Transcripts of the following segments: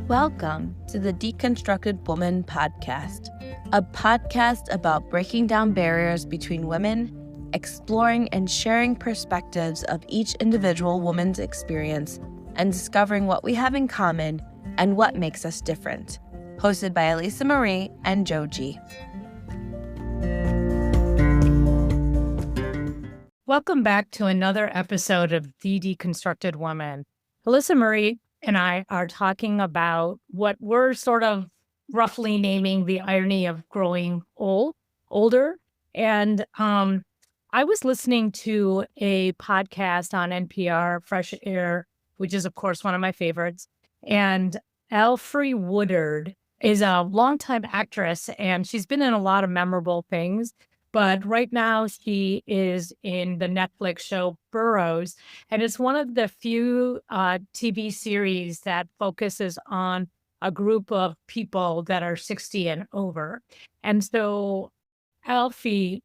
Welcome to the Deconstructed Woman podcast, a podcast about breaking down barriers between women, exploring and sharing perspectives of each individual woman's experience, and discovering what we have in common and what makes us different. Hosted by Elisa Marie and Jojy. Welcome back to another episode of The Deconstructed Woman. Elisa Marie and I are talking about what we're sort of roughly naming the irony of growing older. And I was listening to a podcast on NPR, Fresh Air, which is, of course, one of my favorites. And Alfre Woodard is a longtime actress, and she's been in a lot of memorable things. But right now she is in the Netflix show Burrows, and it's one of the few TV series that focuses on a group of people that are 60 and over. And so Alfie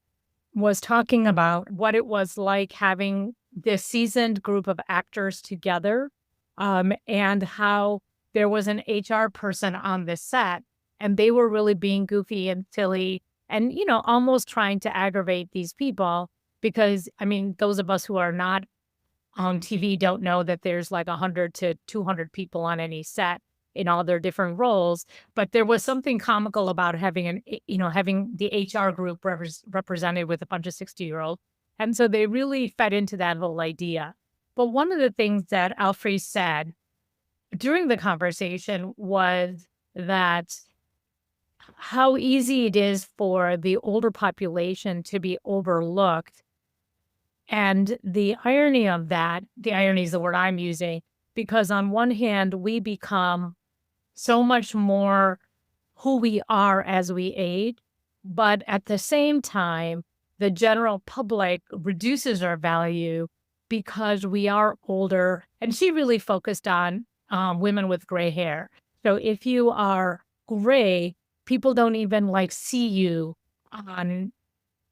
was talking about what it was like having this seasoned group of actors together, and how there was an HR person on this set, and they were really being goofy and silly and, almost trying to aggravate these people because, those of us who are not on TV don't know that there's like 100 to 200 people on any set in all their different roles. But there was something comical about having having the HR group represented with a bunch of 60-year-olds. And so they really fed into that whole idea. But one of the things that Alfre said during the conversation was that how easy it is for the older population to be overlooked. And the irony of that, the irony is the word I'm using, because on one hand, we become so much more who we are as we age, but at the same time, the general public reduces our value because we are older. And she really focused on women with gray hair. So if you are gray, people don't even see you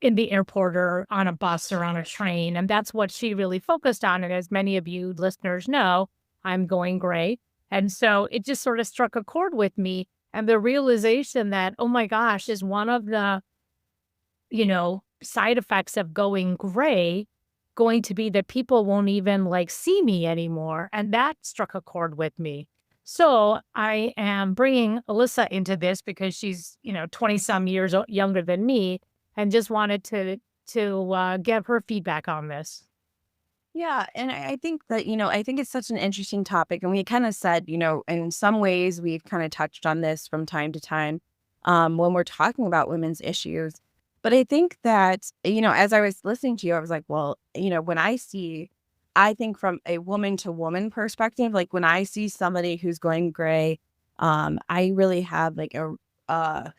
in the airport or on a bus or on a train. And that's what she really focused on. And as many of you listeners know, I'm going gray. And so it just sort of struck a chord with me. And the realization that, oh my gosh, is one of the, side effects of going gray going to be that people won't even see me anymore. And that struck a chord with me. So I am bringing Elisa into this because she's, 20 some years younger than me, and just wanted to get her feedback on this. Yeah, and I think that, I think it's such an interesting topic. And we kind of said, in some ways we've kind of touched on this from time to time when we're talking about women's issues. But I think that, as I was listening to you, I was like, well, when I think from a woman to woman perspective, when I see somebody who's going gray, I really have a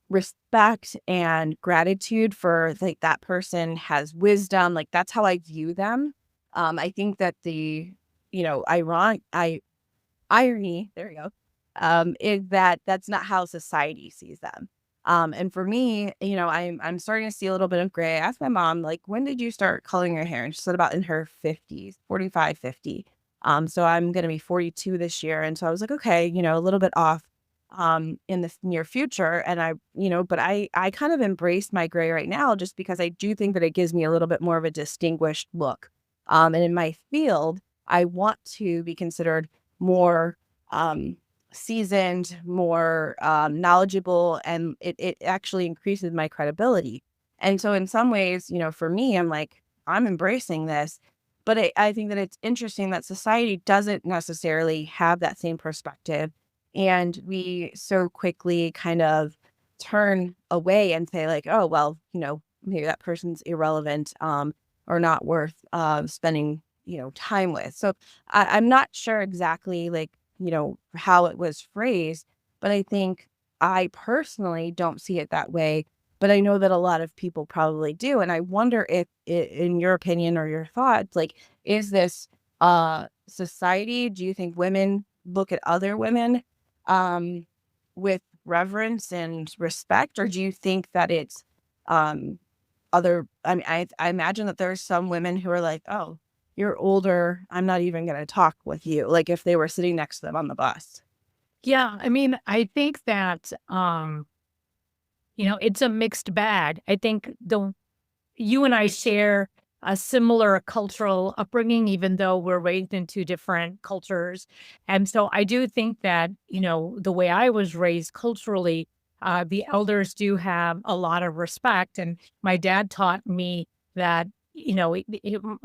respect and gratitude for that person has wisdom. That's how I view them. I think that the, irony, there you go, is that that's not how society sees them. And for me, I'm starting to see a little bit of gray. I asked my mom, when did you start coloring your hair? And she said about in her 50s, 45, 50. So I'm going to be 42 this year. And so I was like, okay, a little bit off in the near future. And but I kind of embrace my gray right now just because I do think that it gives me a little bit more of a distinguished look. And in my field, I want to be considered more seasoned, more knowledgeable, and it actually increases my credibility. And so in some ways, for me, I'm embracing this, but I think that it's interesting that society doesn't necessarily have that same perspective. And we so quickly kind of turn away and say oh, well, maybe that person's irrelevant or not worth spending, time with. So I'm not sure exactly how it was phrased, but I think I personally don't see it that way, but I know that a lot of people probably do. And I wonder if, in your opinion or your thoughts, is this society? Do you think women look at other women with reverence and respect, or do you think that it's I imagine that there's some women who are oh, you're older, I'm not even going to talk with you, if they were sitting next to them on the bus. Yeah, I mean, I think that it's a mixed bag. I think the you and I share a similar cultural upbringing, even though we're raised in two different cultures. And so I do think that, the way I was raised culturally, the elders do have a lot of respect. And my dad taught me that,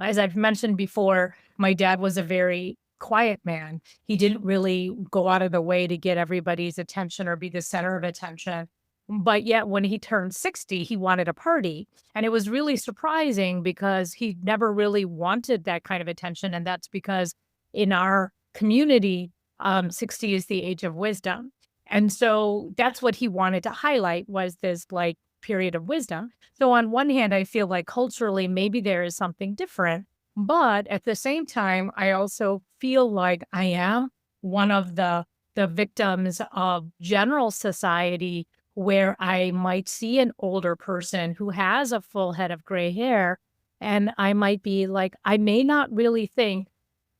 as I've mentioned before, my dad was a very quiet man. He didn't really go out of the way to get everybody's attention or be the center of attention. But yet, when he turned 60, he wanted a party. And it was really surprising because he never really wanted that kind of attention. And that's because in our community, 60 is the age of wisdom. And so that's what he wanted to highlight was this like period of wisdom. So on one hand, I feel like culturally, maybe there is something different. But at the same time, I also feel like I am one of the victims of general society where I might see an older person who has a full head of gray hair, and I might be like, I may not really think.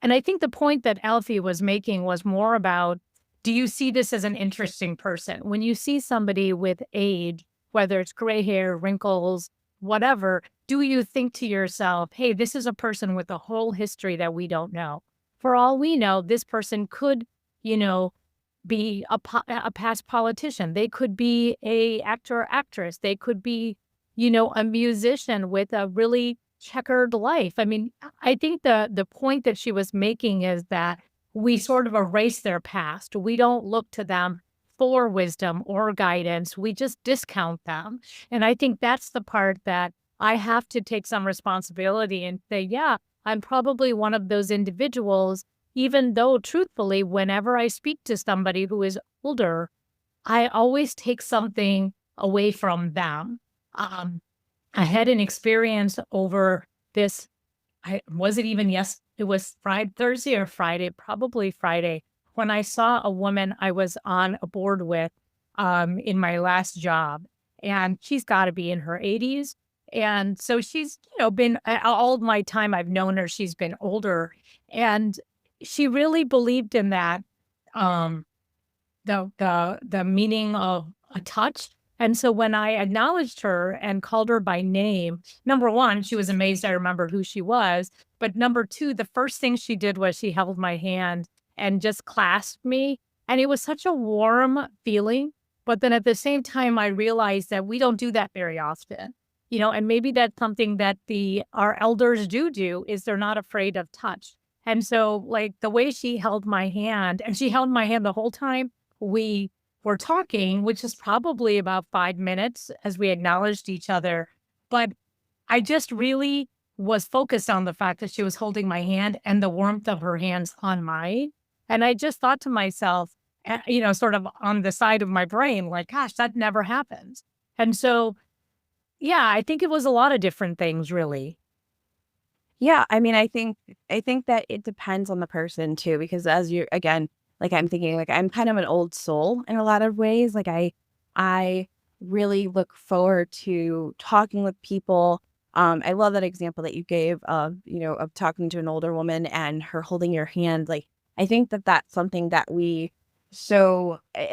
And I think the point that Alfie was making was more about, do you see this as an interesting person? When you see somebody with age, whether it's gray hair, wrinkles, whatever, do you think to yourself, hey, this is a person with a whole history that we don't know? For all we know, this person could, you know, be a past politician. They could be a actor or actress. They could be, a musician with a really checkered life. I mean, I think the point that she was making is that we sort of erase their past. We don't look to them for wisdom or guidance. We just discount them. And I think that's the part that I have to take some responsibility and say, yeah, I'm probably one of those individuals, even though truthfully, whenever I speak to somebody who is older, I always take something away from them. Um, I had an experience over this. I was it even yes, it was Friday, Thursday or Friday, probably Friday, when I saw a woman I was on a board with in my last job. And she's got to be in her 80s. And so she's, been all my time I've known her, she's been older. And she really believed in that, um, the meaning of a touch. And so when I acknowledged her and called her by name, number one, she was amazed I remembered who she was. But number two, the first thing she did was she held my hand and just clasped me. And it was such a warm feeling. But then at the same time, I realized that we don't do that very often, and maybe that's something that our elders do is they're not afraid of touch. And so like the way she held my hand, and she held my hand the whole time we were talking, which is probably about 5 minutes as we acknowledged each other. But I just really was focused on the fact that she was holding my hand and the warmth of her hands on mine. And I just thought to myself, sort of on the side of my brain, like, gosh, that never happens. And so, yeah, I think it was a lot of different things, really. Yeah, I mean, I think that it depends on the person too, because as you again, like I'm thinking like I'm kind of an old soul in a lot of ways. Like I really look forward to talking with people. I love that example that you gave of, of talking to an older woman and her holding your hand. Like I think that that's something that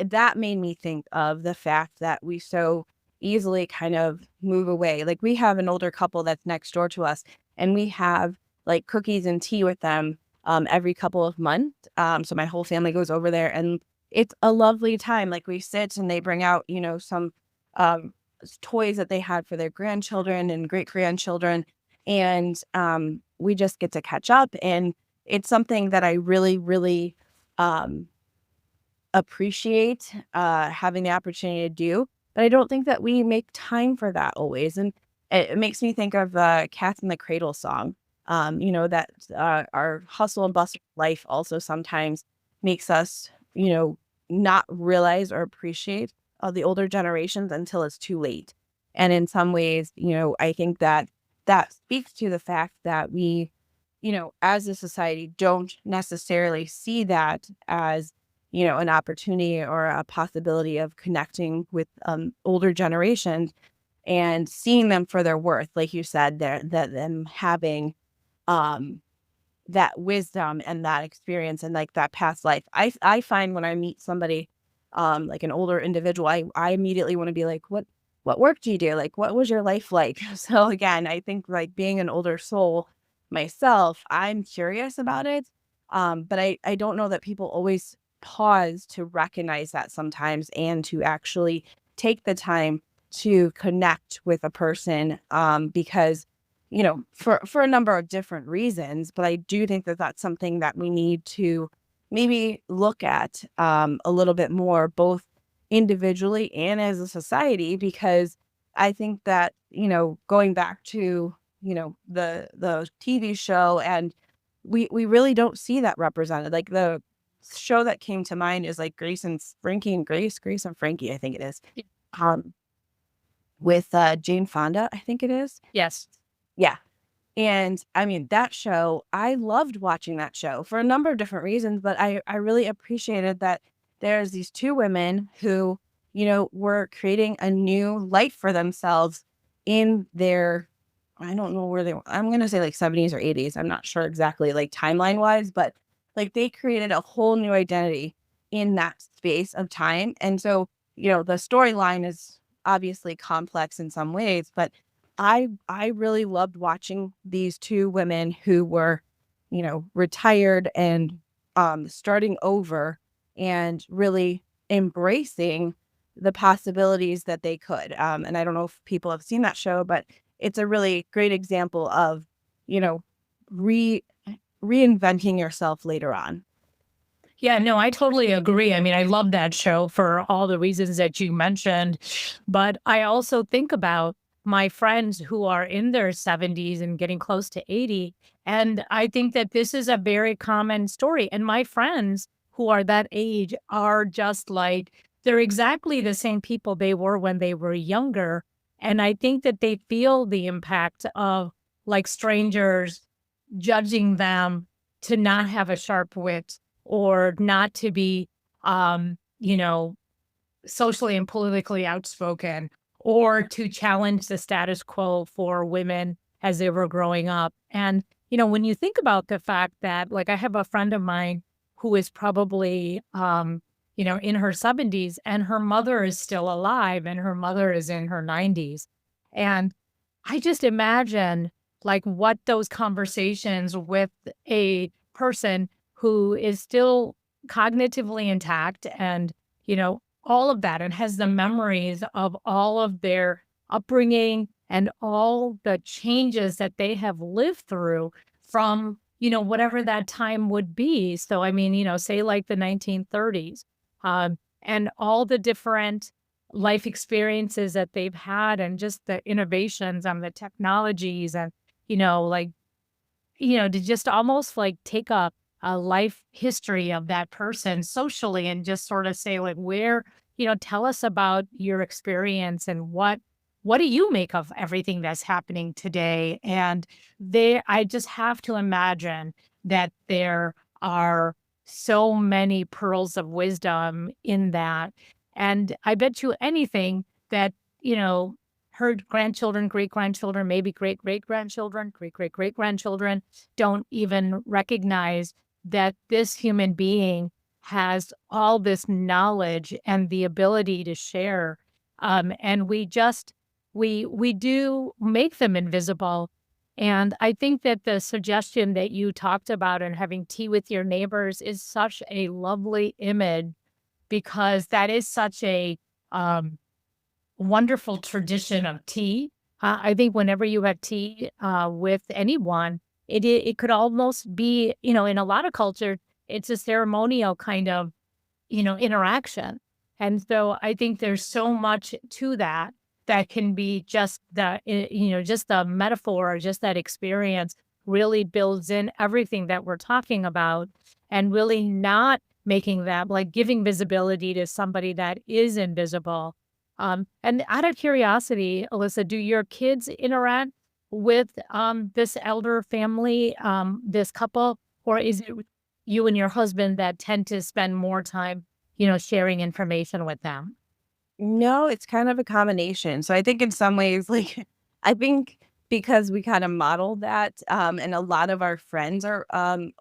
that made me think of the fact that we so easily kind of move away. Like we have an older couple that's next door to us, and we have like cookies and tea with them every couple of months. So my whole family goes over there, and it's a lovely time. Like we sit and they bring out, some um, toys that they had for their grandchildren and great grandchildren, and we just get to catch up. And it's something that I really, really um, appreciate having the opportunity to do. But I don't think that we make time for that always. And it makes me think of Cats in the Cradle song. That our hustle and bustle of life also sometimes makes us, not realize or appreciate the older generations until it's too late. And in some ways, I think that that speaks to the fact that we, as a society, don't necessarily see that as, an opportunity or a possibility of connecting with older generations and seeing them for their worth. Like you said, that them having um that wisdom and that experience and like that past life. I find when I meet somebody, like an older individual, I immediately want to be like, what work do you do? Like, what was your life like? So again, I think like being an older soul myself, I'm curious about it. But I don't know that people always pause to recognize that sometimes and to actually take the time to connect with a person, because for a number of different reasons. But I do think that that's something that we need to maybe look at, a little bit more, both individually and as a society, because I think that, going back to, the TV show, and we really don't see that represented. Like the show that came to mind is like Grace and Frankie, I think it is. Um, with Jane Fonda, I think it is. Yes. Yeah. And I mean, that show, I loved watching that show for a number of different reasons, but I really appreciated that there's these two women who, were creating a new life for themselves in their, I don't know where they were. I'm going to say like 70s or 80s. I'm not sure exactly like timeline wise, but like they created a whole new identity in that space of time. And so, the storyline is obviously complex in some ways, but I really loved watching these two women who were, retired and starting over and really embracing the possibilities that they could. And I don't know if people have seen that show, but it's a really great example of, you know, re reinventing yourself later on. Yeah, no, I totally agree. I mean, I love that show for all the reasons that you mentioned. But I also think about my friends who are in their 70s and getting close to 80. And I think that this is a very common story. And my friends who are that age are just like, they're exactly the same people they were when they were younger. And I think that they feel the impact of like strangers judging them to not have a sharp wit or not to be, you know, socially and politically outspoken, or to challenge the status quo for women as they were growing up. And, when you think about the fact that, like, I have a friend of mine who is probably, in her 70s, and her mother is still alive, and her mother is in her 90s. And I just imagine like what those conversations with a person who is still cognitively intact and, all of that, and has the memories of all of their upbringing and all the changes that they have lived through from, whatever that time would be. So, I mean, say like the 1930s, and all the different life experiences that they've had, and just the innovations and the technologies, and, like, to just almost like take a life history of that person socially and just sort of say like, where, tell us about your experience and what do you make of everything that's happening today? And I just have to imagine that there are so many pearls of wisdom in that. And I bet you anything that, her grandchildren, great grandchildren, maybe great great grandchildren, great great great grandchildren don't even recognize that this human being has all this knowledge and the ability to share. And we do make them invisible. And I think that the suggestion that you talked about and having tea with your neighbors is such a lovely image, because that is such a wonderful tradition of tea. I think whenever you have tea with anyone, it could almost be, in a lot of culture, it's a ceremonial kind of, interaction. And so I think there's so much to that that can be just just the metaphor, or just that experience really builds in everything that we're talking about, and really not making that like giving visibility to somebody that is invisible. And out of curiosity, Alyssa, do your kids interact with this elder family, this couple, or is it you and your husband that tend to spend more time, sharing information with them? No, it's kind of a combination. So I think in some ways, like, I think because we kind of modeled that. And a lot of our friends are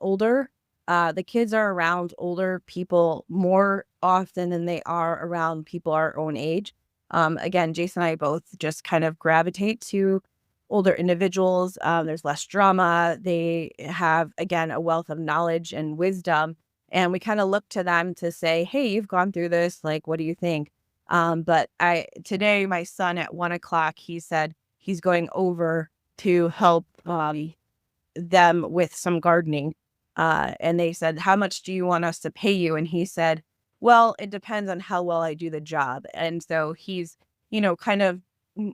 older. The kids are around older people more often than they are around people our own age. Again, Jason and I both just kind of gravitate to older individuals. There's less drama. They have, again, a wealth of knowledge and wisdom. And we kind of look to them to say, hey, you've gone through this. Like, what do you think? But today, my son at 1 o'clock, he said he's going over to help them with some gardening. And they said, how much do you want us to pay you? And he said, well, it depends on how well I do the job. And so he's, kind of,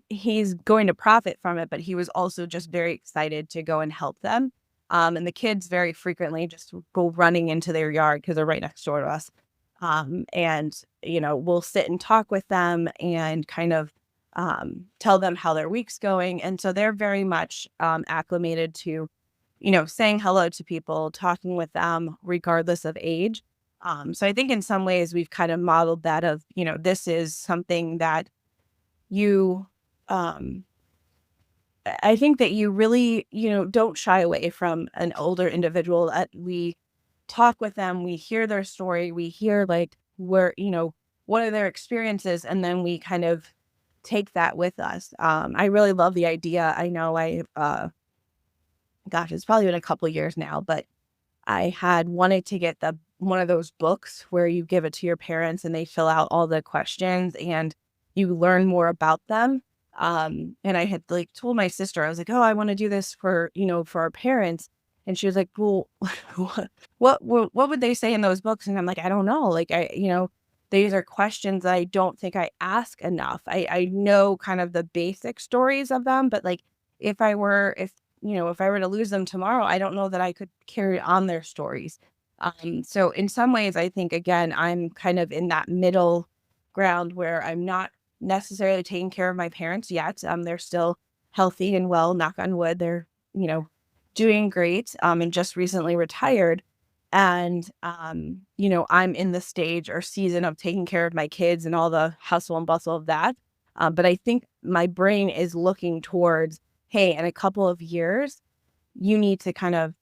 he's going to profit from it, but he was also just very excited to go and help them. And the kids very frequently just go running into their yard because they're right next door to us. And, we'll sit and talk with them and kind of tell them how their week's going. And so they're very much acclimated to, saying hello to people, talking with them regardless of age. So I think in some ways we've kind of modeled that of, this is something that you, I think that you really, don't shy away from an older individual. That we talk with them, we hear their story, we hear like what are their experiences, and then we kind of take that with us. I really love the idea. I know gosh, it's probably been a couple of years now, but I had wanted to get one of those books where you give it to your parents and they fill out all the questions and you learn more about them. And I had like told my sister, I was like, oh, I want to do this for, for our parents. And she was like, well, what would they say in those books? And I'm like, I don't know. Like, these are questions that I don't think I ask enough. I know kind of the basic stories of them, but like, if I were to lose them tomorrow, I don't know that I could carry on their stories. So in some ways, I think, again, I'm kind of in that middle ground where I'm not necessarily taking care of my parents yet. They're still healthy and well, knock on wood. They're, doing great, and just recently retired. And, I'm in the stage or season of taking care of my kids and all the hustle and bustle of that. But I think my brain is looking towards, hey, in a couple of years, you need to kind of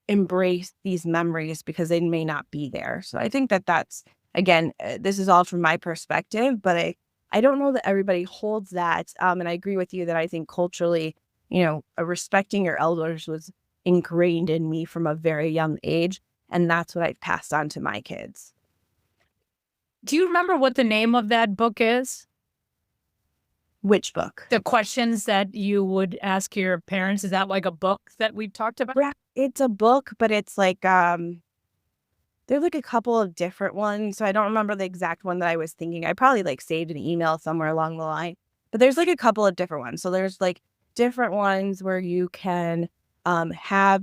embrace these memories because they may not be there. So I think that's, again, this is all from my perspective, but I don't know that everybody holds that. And I agree with you that I think culturally, respecting your elders was ingrained in me from a very young age. And that's what I've passed on to my kids. Do you remember what the name of that book is? Which book? The questions that you would ask your parents. Is that like a book that we've talked about? Yeah, it's a book, but it's like, there's like a couple of different ones. So I don't remember the exact one that I was thinking. I probably like saved an email somewhere along the line, but there's like a couple of different ones. So there's like different ones where you can have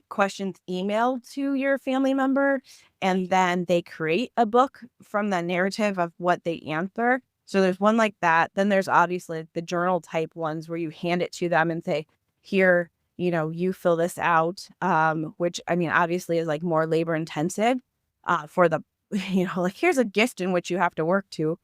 questions emailed to your family member, and then they create a book from the narrative of what they answer. So there's one like that. Then there's obviously the journal type ones where you hand it to them and say, here, you fill this out, which I mean, obviously is like more labor intensive for the, like here's a gift in which you have to work to.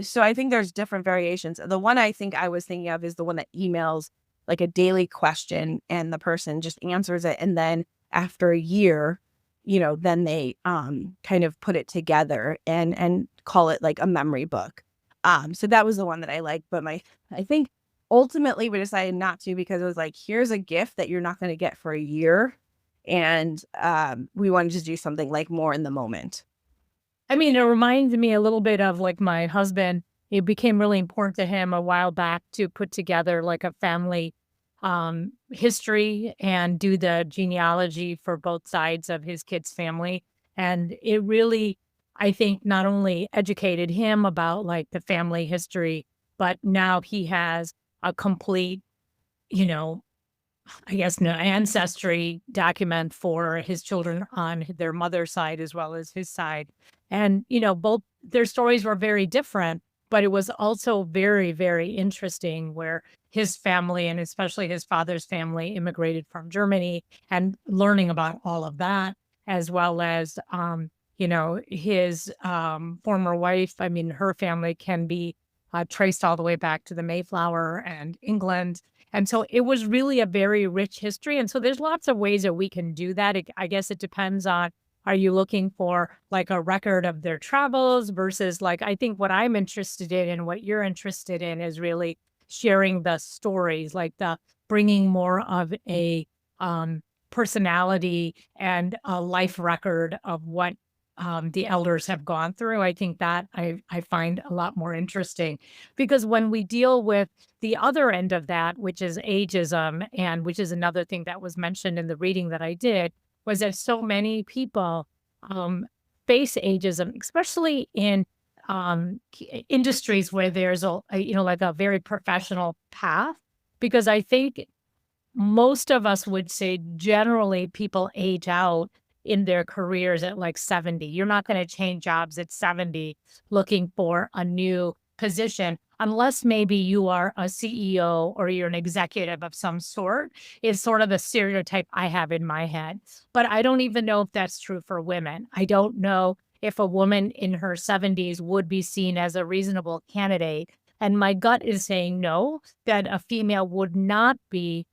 So I think there's different variations. The one I think I was thinking of is the one that emails like a daily question and the person just answers it. And then after a year, then they kind of put it together and call it like a memory book. So that was the one that I liked, but I think ultimately we decided not to because it was like, here's a gift that you're not going to get for a year. And we wanted to do something like more in the moment. I mean, it reminds me a little bit of like my husband. It became really important to him a while back to put together like a family history and do the genealogy for both sides of his kids' family. And it really, I think, not only educated him about like the family history, but now he has a complete, I guess, ancestry document for his children on their mother's side as well as his side. And, both their stories were very different, but it was also very, very interesting where his family and especially his father's family immigrated from Germany and learning about all of that, as well as, his former wife. I mean, her family can be traced all the way back to the Mayflower and England. And so it was really a very rich history. And so there's lots of ways that we can do that. I guess it depends on, are you looking for like a record of their travels versus like, I think what I'm interested in and what you're interested in is really sharing the stories, like the bringing more of a personality and a life record of what the elders have gone through. I think that I find a lot more interesting because when we deal with the other end of that, which is ageism, and which is another thing that was mentioned in the reading that I did, was that so many people face ageism, especially in industries where there's like a very professional path, because I think most of us would say generally people age out in their careers at like 70. You're not going to change jobs at 70 looking for a new position unless maybe you are a CEO or you're an executive of some sort, is sort of the stereotype I have in my head. But I don't even know if that's true for women. I don't know if a woman in her 70s would be seen as a reasonable candidate. And my gut is saying no, that a female would not be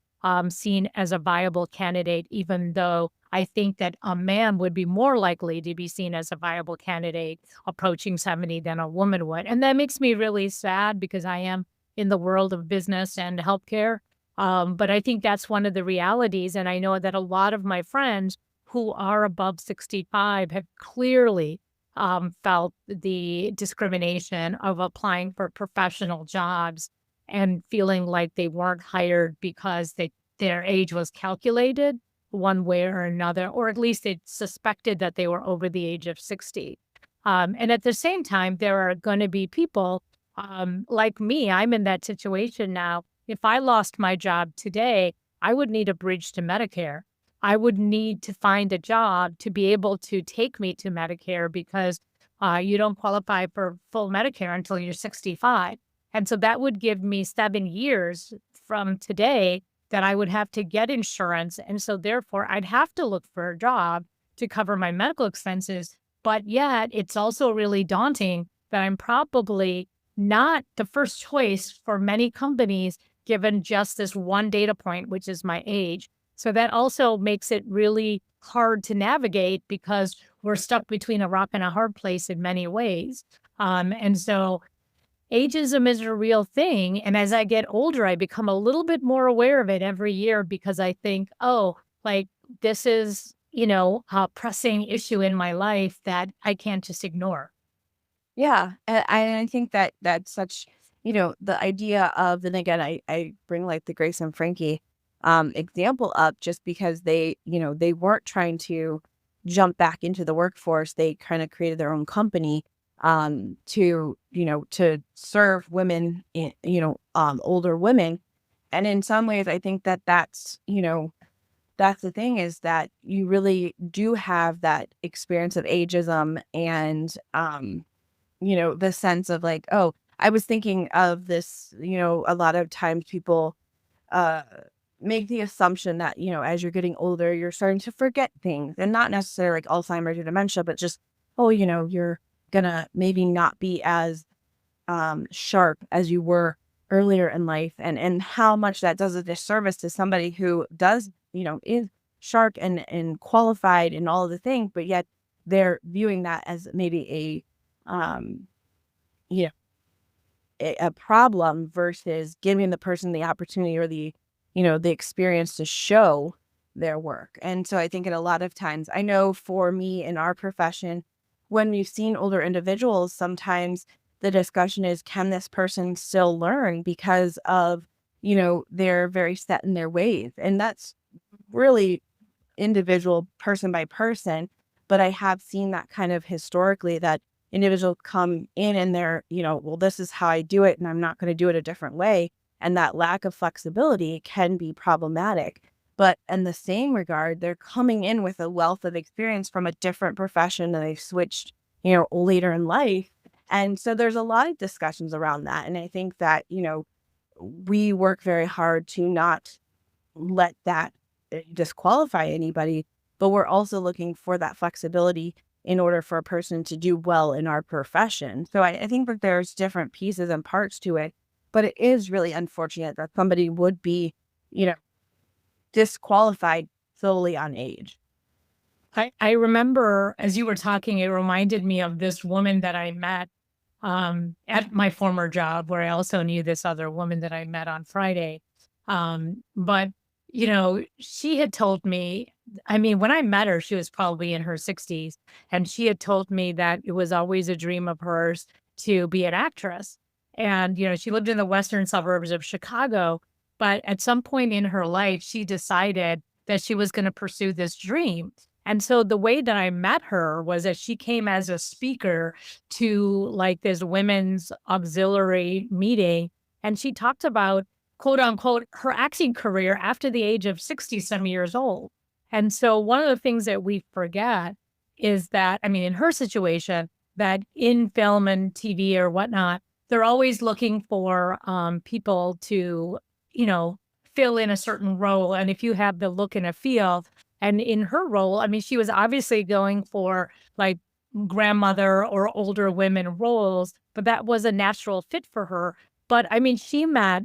seen as a viable candidate, even though I think that a man would be more likely to be seen as a viable candidate approaching 70 than a woman would. And that makes me really sad because I am in the world of business and healthcare. But I think that's one of the realities. And I know that a lot of my friends who are above 65 have clearly felt the discrimination of applying for professional jobs and feeling like they weren't hired because their age was calculated one way or another, or at least it suspected that they were over the age of 60. And at the same time, there are going to be people like me. I'm in that situation now. If I lost my job today, I would need a bridge to Medicare. I would need to find a job to be able to take me to Medicare because you don't qualify for full Medicare until you're 65. And so that would give me 7 years from today that I would have to get insurance. And so therefore, I'd have to look for a job to cover my medical expenses. But yet, it's also really daunting that I'm probably not the first choice for many companies, given just this one data point, which is my age. So that also makes it really hard to navigate because we're stuck between a rock and a hard place in many ways. And so ageism is a real thing. And as I get older, I become a little bit more aware of it every year because I think, oh, like this is, a pressing issue in my life that I can't just ignore. Yeah, and I think that that's such, the idea of, and again, I bring like the Grace and Frankie example up just because they weren't trying to jump back into the workforce. They kind of created their own company to serve women, older women. And in some ways, I think that that's the thing, is that you really do have that experience of ageism and, the sense of like, oh, I was thinking of this, a lot of times people uh, make the assumption that, as you're getting older, you're starting to forget things, and not necessarily like Alzheimer's or dementia, but just, oh, you're gonna maybe not be as sharp as you were earlier in life, and how much that does a disservice to somebody who does, is sharp and qualified in all of the things, but yet they're viewing that as maybe you know, a problem versus giving the person the opportunity or the experience to show their work. And so I think in a lot of times, I know for me in our profession, when we've seen older individuals, sometimes the discussion is, can this person still learn because of, they're very set in their ways. And that's really individual, person by person. But I have seen that kind of historically, that individuals come in and they're, well, this is how I do it, and I'm not going to do it a different way. And that lack of flexibility can be problematic. But in the same regard, they're coming in with a wealth of experience from a different profession, and they've switched, later in life. And so there's a lot of discussions around that. And I think that, we work very hard to not let that disqualify anybody, but we're also looking for that flexibility in order for a person to do well in our profession. So I think that there's different pieces and parts to it, but it is really unfortunate that somebody would be, you know, disqualified solely on age. I remember as you were talking, it reminded me of this woman that I met at my former job, where I also knew this other woman that I met on Friday. But, she had told me, I mean, when I met her, she was probably in her 60s, and she had told me that it was always a dream of hers to be an actress. And, she lived in the western suburbs of Chicago, but at some point in her life, she decided that she was going to pursue this dream. And so the way that I met her was that she came as a speaker to like this women's auxiliary meeting. And she talked about, quote unquote, her acting career after the age of 60 some years old. And so one of the things that we forget is that, I mean, in her situation, that in film and TV or whatnot, they're always looking for people to, fill in a certain role. And if you have the look and a feel, and in her role, I mean, she was obviously going for like grandmother or older women roles, but that was a natural fit for her. But I mean, she met,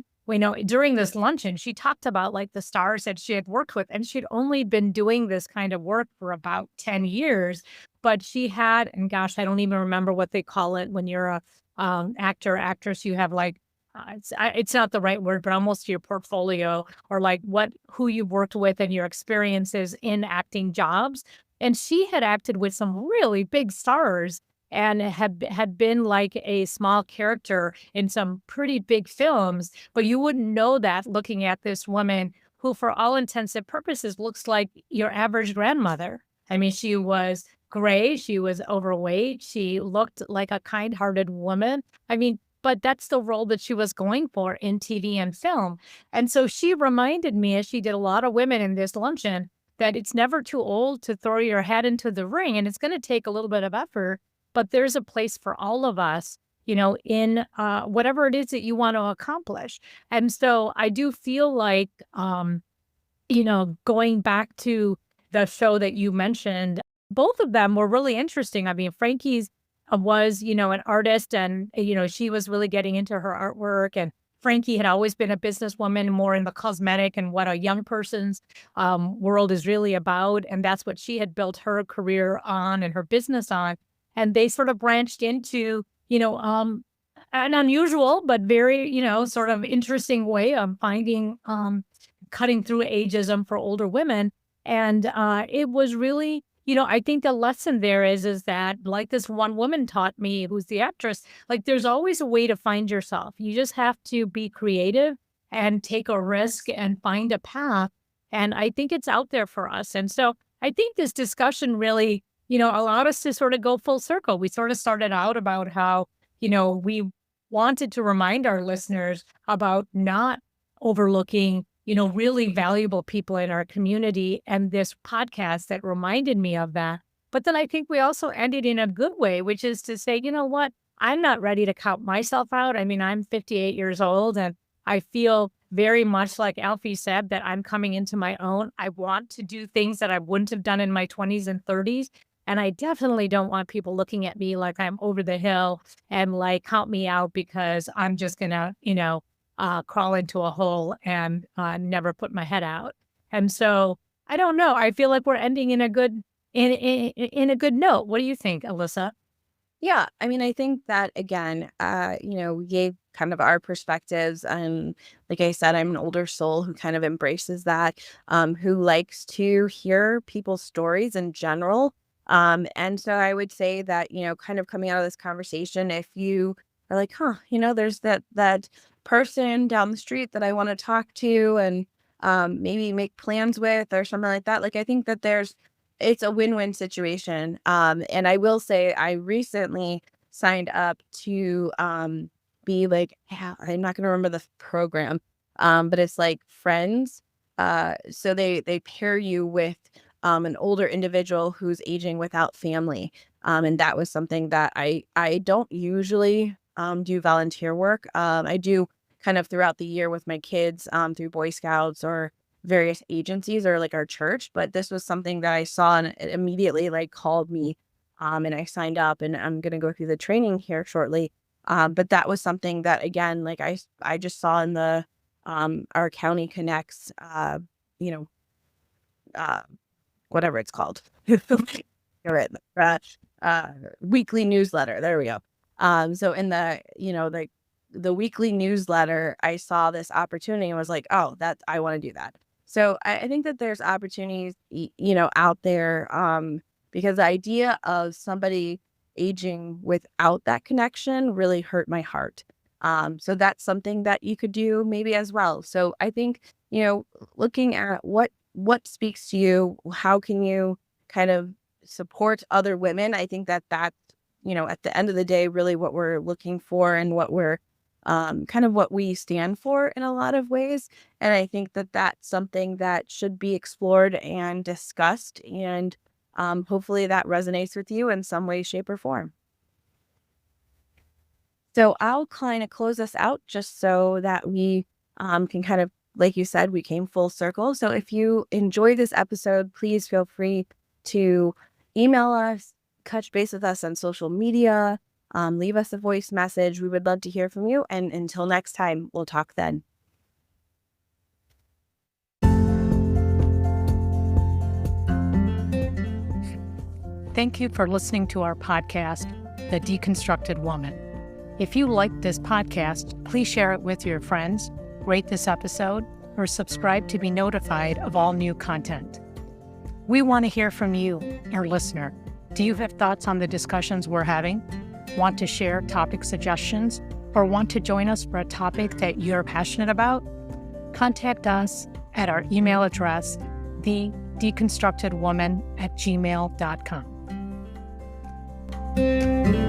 during this luncheon, she talked about like the stars that she had worked with, and she'd only been doing this kind of work for about 10 years. But she had, and gosh, I don't even remember what they call it when you're a actor, actress, you have like, it's not the right word, but almost your portfolio or like who you've worked with and your experiences in acting jobs. And she had acted with some really big stars and had been like a small character in some pretty big films, but you wouldn't know that looking at this woman who, for all intents and purposes, looks like your average grandmother. I mean, she was gray, she was overweight, she looked like a kind-hearted woman. I mean, but that's the role that she was going for in TV and film. And so she reminded me, as she did a lot of women in this luncheon, that it's never too old to throw your hat into the ring. And it's going to take a little bit of effort, but there's a place for all of us, in whatever it is that you want to accomplish. And so I do feel like, going back to the show that you mentioned, both of them were really interesting. I mean, Frankie's was, an artist, and, she was really getting into her artwork. And Frankie had always been a businesswoman, more in the cosmetic and what a young person's world is really about. And that's what she had built her career on and her business on. And they sort of branched into, an unusual, but very, sort of interesting way of finding, cutting through ageism for older women. And it was really, I think the lesson there is that, like this one woman taught me, who's the actress, like there's always a way to find yourself. You just have to be creative and take a risk and find a path. And I think it's out there for us. And so I think this discussion really, allowed us to sort of go full circle. We sort of started out about how, we wanted to remind our listeners about not overlooking really valuable people in our community, and this podcast that reminded me of that. But then I think we also ended in a good way, which is to say, you know what? I'm not ready to count myself out. I mean, I'm 58 years old, and I feel very much like Alfie said, that I'm coming into my own. I want to do things that I wouldn't have done in my 20s and 30s. And I definitely don't want people looking at me like I'm over the hill and like count me out because I'm just going to, crawl into a hole and never put my head out. And so I don't know. I feel like we're ending in a good in a good note. What do you think, Elisa? Yeah, I mean, I think that again, we gave kind of our perspectives, and like I said, I'm an older soul who kind of embraces that, who likes to hear people's stories in general. And so I would say that, kind of coming out of this conversation, if you are like, huh, there's that person down the street that I want to talk to and maybe make plans with or something like that. Like, I think that it's a win-win situation. And I will say I recently signed up to be like, yeah, I'm not going to remember the program, but it's like Friends. So they pair you with an older individual who's aging without family. And that was something that I don't usually do volunteer work. I do kind of throughout the year with my kids through Boy Scouts or various agencies or like our church, but this was something that I saw and it immediately like called me and I signed up, and I'm going to go through the training here shortly. But that was something that, again, like I just saw in the our county connects, you know, uh, whatever it's called. You're right. Weekly newsletter. There we go. So in the, the weekly newsletter, I saw this opportunity and was like, oh, I want to do that. So I think that there's opportunities, out there, because the idea of somebody aging without that connection really hurt my heart. So that's something that you could do maybe as well. So I think, looking at what speaks to you, how can you kind of support other women? I think that that's, at the end of the day, really what we're looking for, and what we're kind of what we stand for in a lot of ways. And I think that that's something that should be explored and discussed. And hopefully that resonates with you in some way, shape, or form. So I'll kind of close us out just so that we can kind of, like you said, we came full circle. So if you enjoyed this episode, please feel free to email us, touch base with us on social media, leave us a voice message. We would love to hear from you. And until next time, we'll talk then. Thank you for listening to our podcast, The Deconstructed Woman. If you like this podcast, please share it with your friends, rate this episode, or subscribe to be notified of all new content. We want to hear from you, our listener. Do you have thoughts on the discussions we're having? Want to share topic suggestions, or want to join us for a topic that you're passionate about? Contact us at our email address, thedeconstructedwoman@gmail.com.